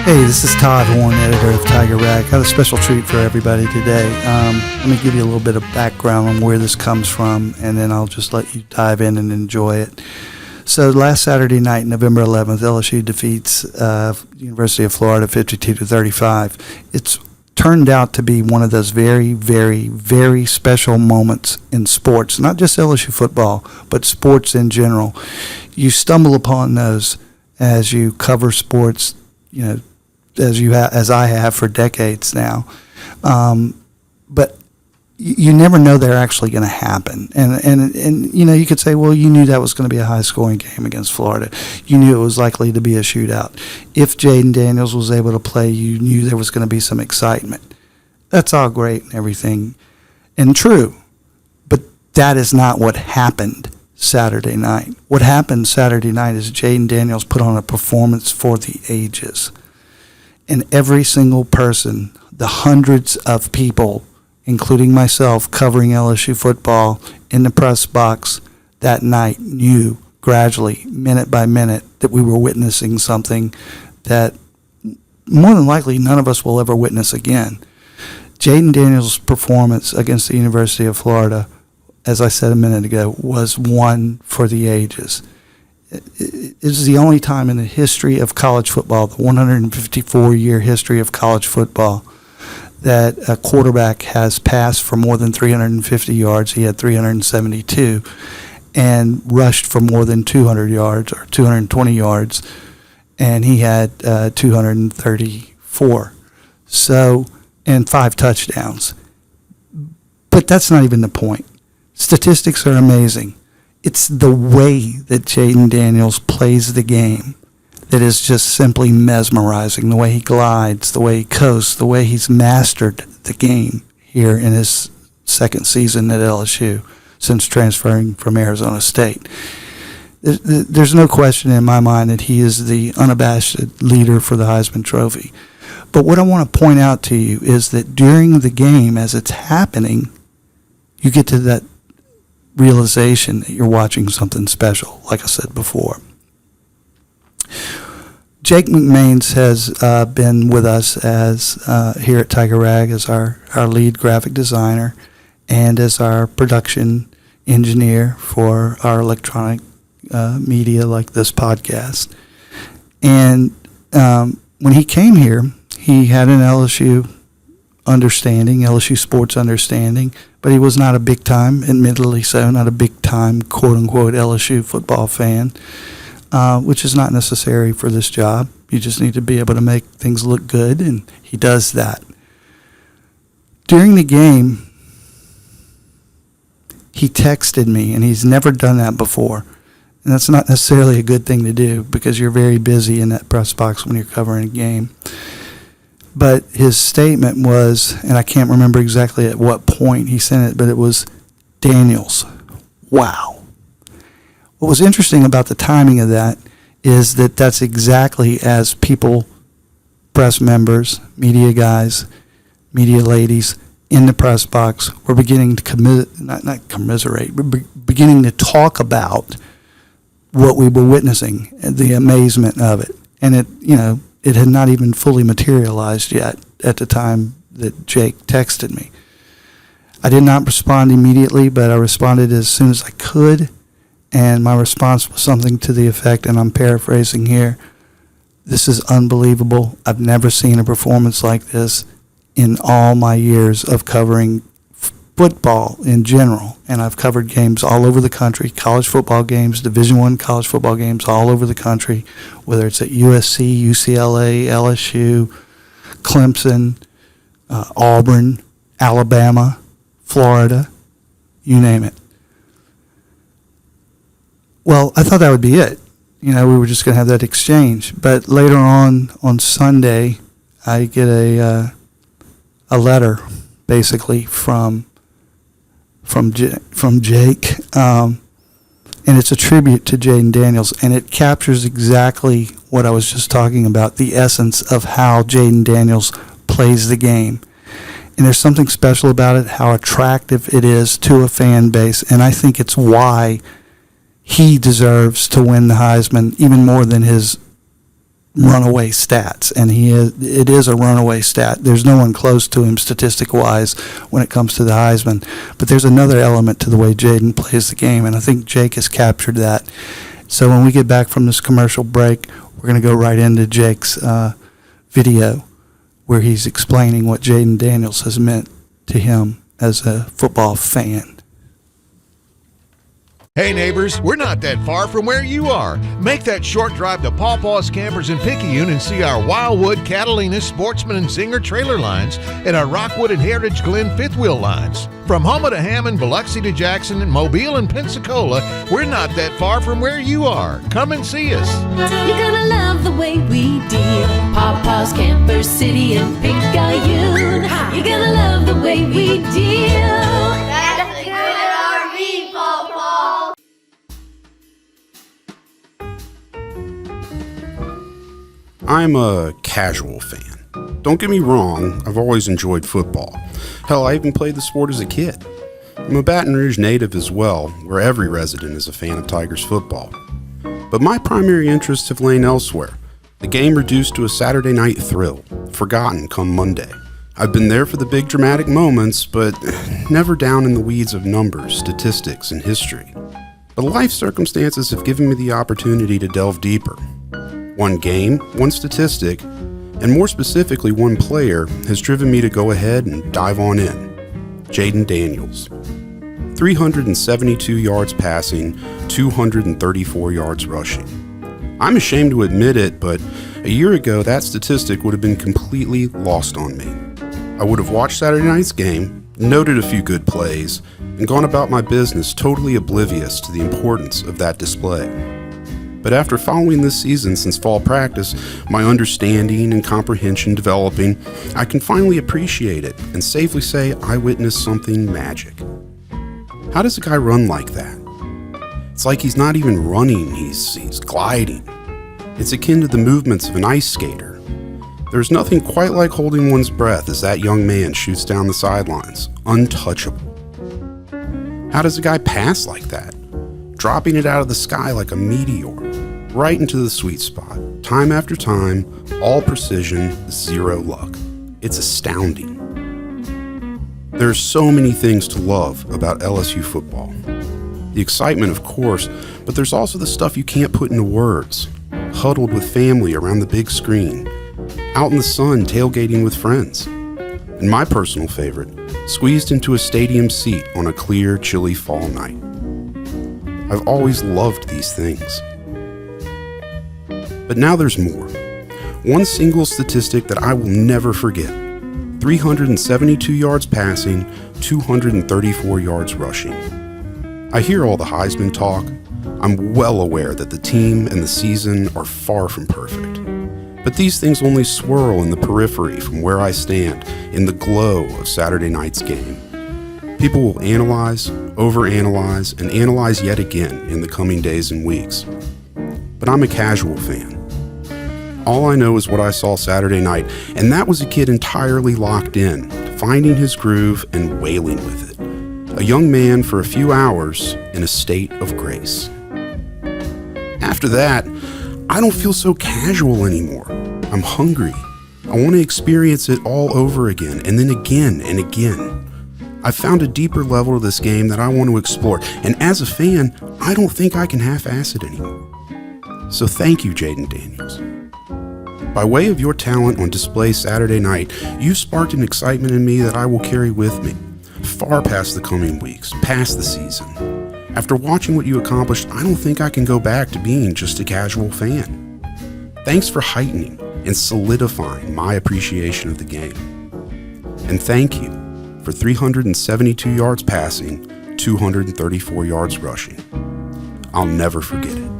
Hey, this is Todd Horne, editor of Tiger Rag. I have a special treat for everybody today. Let me give you a little bit of background on where this comes from, and then I'll just let you dive in and enjoy it. So last Saturday night, November 11th, LSU defeats University of Florida 52-35. It's turned out to be one of those very, very, very special moments in sports, not just LSU football, but sports in general. You stumble upon those as you cover sports, as I have for decades now. But you never know they're actually going to happen. And you could say, well, you knew that was going to be a high-scoring game against Florida. You knew it was likely to be a shootout. If Jayden Daniels was able to play, you knew there was going to be some excitement. That's all great and everything and true. But that is not what happened Saturday night. What happened Saturday night is Jayden Daniels put on a performance for the ages. And every single person, the hundreds of people, including myself, covering LSU football in the press box that night, knew gradually, minute by minute, that we were witnessing something that more than likely none of us will ever witness again. Jayden Daniels' performance against the University of Florida, as I said a minute ago, was one for the ages. It is the only time in the history of college football, the 154-year history of college football, that a quarterback has passed for more than 350 yards. He had 372, and rushed for more than 200 yards or 220 yards, and he had 234. So, and 5 touchdowns. But that's not even the point. Statistics are amazing. It's the way that Jayden Daniels plays the game that is just simply mesmerizing. The way he glides, the way he coasts, the way he's mastered the game here in his second season at LSU since transferring from Arizona State. There's no question in my mind that he is the unabashed leader for the Heisman Trophy. But what I want to point out to you is that during the game, as it's happening, you get to that realization that you're watching something special, like I said before. Jake McMains has been with us as here at Tiger Rag as our lead graphic designer and as our production engineer for our electronic media like this podcast. And when he came here, he had an LSU understanding, LSU sports understanding, but he was not a big-time, admittedly so, not a big-time, quote-unquote, LSU football fan, which is not necessary for this job. You just need to be able to make things look good, and he does that. During the game, he texted me, and he's never done that before. And that's not necessarily a good thing to do because you're very busy in that press box when you're covering a game. But his statement was, and I can't remember exactly at what point he sent it, but it was, Daniels, wow. What was interesting about the timing of that is that that's exactly as people, press members, media guys, media ladies in the press beginning to commiserate, but beginning to talk about what we were witnessing, the amazement of it. And it had not even fully materialized yet at the time that Jake texted me. I did not respond immediately, but I responded as soon as I could, and my response was something to the effect, and I'm paraphrasing here, this is unbelievable. I've never seen a performance like this in all my years of covering football in general, and I've covered games all over the country, college football games, Division I college football games all over the country, whether it's at USC, UCLA, LSU, Clemson, Auburn, Alabama, Florida, you name it. Well, I thought that would be it. We were just going to have that exchange. But later on Sunday, I get a letter, basically, from Jake, and it's a tribute to Jayden Daniels, and it captures exactly what I was just talking about, the essence of how Jayden Daniels plays the game. And there's something special about it, how attractive it is to a fan base, and I think it's why he deserves to win the Heisman even more than his runaway stats, and it is a runaway stat. There's no one close to him statistic-wise when it comes to the Heisman. But there's another element to the way Jayden plays the game, and I think Jake has captured that. So when we get back from this commercial break, we're going to go right into Jake's video where he's explaining what Jayden Daniels has meant to him as a football fan. Hey neighbors, we're not that far from where you are. Make that short drive to Paw Paw's Campers in Picayune and see our Wildwood, Catalina, Sportsman, and Zinger trailer lines and our Rockwood and Heritage Glen fifth wheel lines. From Houma to Hammond, Biloxi to Jackson, and Mobile and Pensacola, we're not that far from where you are. Come and see us. You're gonna love the way we deal. Paw Paw's Camper City and Picayune. You're gonna love the way we deal. That's a good RV, Paw Paw. I'm a casual fan. Don't get me wrong, I've always enjoyed football. Hell, I even played the sport as a kid. I'm a Baton Rouge native as well, where every resident is a fan of Tigers football. But my primary interests have lain elsewhere. The game reduced to a Saturday night thrill, forgotten come Monday. I've been there for the big dramatic moments, but never down in the weeds of numbers, statistics, and history. But life circumstances have given me the opportunity to delve deeper. One game, one statistic, and more specifically one player has driven me to go ahead and dive on in. Jayden Daniels. 372 yards passing, 234 yards rushing. I'm ashamed to admit it, but a year ago that statistic would have been completely lost on me. I would have watched Saturday night's game, noted a few good plays, and gone about my business totally oblivious to the importance of that display. But after following this season since fall practice, my understanding and comprehension developing, I can finally appreciate it and safely say I witnessed something magic. How does a guy run like that? It's like he's not even running, he's gliding. It's akin to the movements of an ice skater. There's nothing quite like holding one's breath as that young man shoots down the sidelines, untouchable. How does a guy pass like that? Dropping it out of the sky like a meteor, right into the sweet spot, time after time, all precision, zero luck. It's astounding. There are so many things to love about LSU football. The excitement, of course, but there's also the stuff you can't put into words. Huddled with family around the big screen, out in the sun tailgating with friends. And my personal favorite, squeezed into a stadium seat on a clear, chilly fall night. I've always loved these things. But now there's more. One single statistic that I will never forget. 372 yards passing, 234 yards rushing. I hear all the Heisman talk. I'm well aware that the team and the season are far from perfect. But these things only swirl in the periphery from where I stand in the glow of Saturday night's game. People will analyze, overanalyze, and analyze yet again in the coming days and weeks. But I'm a casual fan. All I know is what I saw Saturday night, and that was a kid entirely locked in, finding his groove and wailing with it. A young man for a few hours in a state of grace. After that, I don't feel so casual anymore. I'm hungry. I want to experience it all over again, and then again and again. I've found a deeper level of this game that I want to explore, and as a fan, I don't think I can half-ass it anymore. So thank you, Jayden Daniels. By way of your talent on display Saturday night, you've sparked an excitement in me that I will carry with me, far past the coming weeks, past the season. After watching what you accomplished, I don't think I can go back to being just a casual fan. Thanks for heightening and solidifying my appreciation of the game. And thank you for 372 yards passing, 234 yards rushing. I'll never forget it.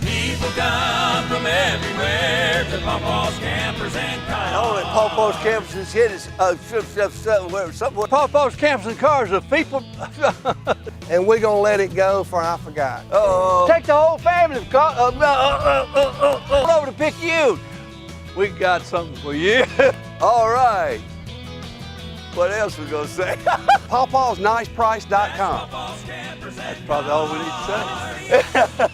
People come from everywhere to Paw Paw's Campers and Cars. Only Paw Paw's Campers and Cities, Paw Paw's Campers and Cars of people. And we're gonna let it go for I forgot. Take the whole family over to Picayune. We got something for you. All right. What else we gonna say? PawPawsNicePrice.com. That's probably all we need to say.